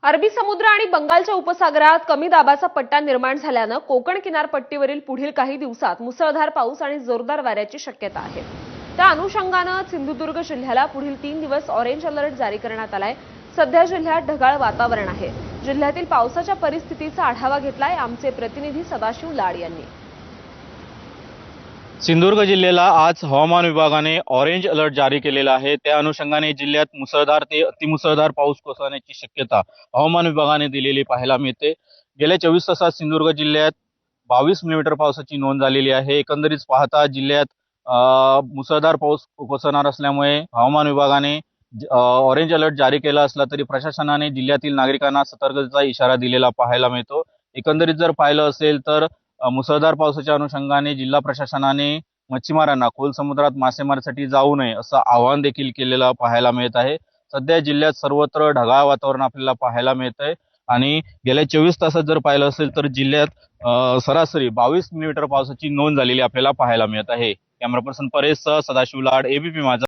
अरबी समुद्र आणि बंगालच्या उपसागरात कमी दाबाचा पट्टा निर्माण झाल्यानं कोकण किनारपट्टीवरील पुढील काही दिवसात मुसळधार पाऊस आणि जोरदार वाऱ्याची शक्यता आहे। त्या अनुषंगानं सिंधुदुर्ग जिल्ह्याला पुढील 3 दिवस ऑरेंज अलर्ट जारी करण्यात आलाय। सध्या जिल्ह्यात ढगाळ वातावरण आहे। जिल्ह्यातील पावसाच्या परिस्थितीचा आढावा घेतलाय आमचे प्रतिनिधी सदाशिव लाड यांनी। सिंधुदुर्ग जिल्ह्याला आज हवामान विभागाने ऑरेंज अलर्ट जारी केलेला आहे। त्या अनुषंगाने जिल्ह्यात मुसळधार ते अतिमुसळधार पाऊस कोसळण्याची शक्यता हवामान विभागाने दिलेली पाहायला मिळते। गेल्या 24 तासात सिंधुदुर्ग जिल्ह्यात 22 मिलीमीटर पावसाची नोंद झालेली आहे। एकंदरीत पाहता जिल्ह्यात मुसळधार पाऊस कोसळणार असल्यामुळे हवामान विभागाने ऑरेंज अलर्ट जारी केला असला तरी प्रशासनाने जिल्ह्यातील नागरिकांना सतर्कतेचा इशारा दिलेला पाहायला मिळतो। एकंदरीत जर पाहिलं असेल तर मुसळधार पावसाच्या अनुषंगाने जिल्हा प्रशासनाने मच्छीमारांना खोल समुद्रात मासेमारीसाठी जाऊ नये असं आवाहन देखील केलेलं पाहायला मिळत आहे। सध्या जिल्ह्यात सर्वत्र ढगाळ वातावरण आपल्याला पाहायला मिळत आहे आणि गेल्या 24 तासात जर पाहिलं असेल तर जिल्ह्यात सरासरी 22 मिलीमीटर पावसाची नोंद झालेली आपल्याला पाहायला मिळत आहे। कॅमेरा पर्सन परेश सदाशिव लाड, एबीपी माझा।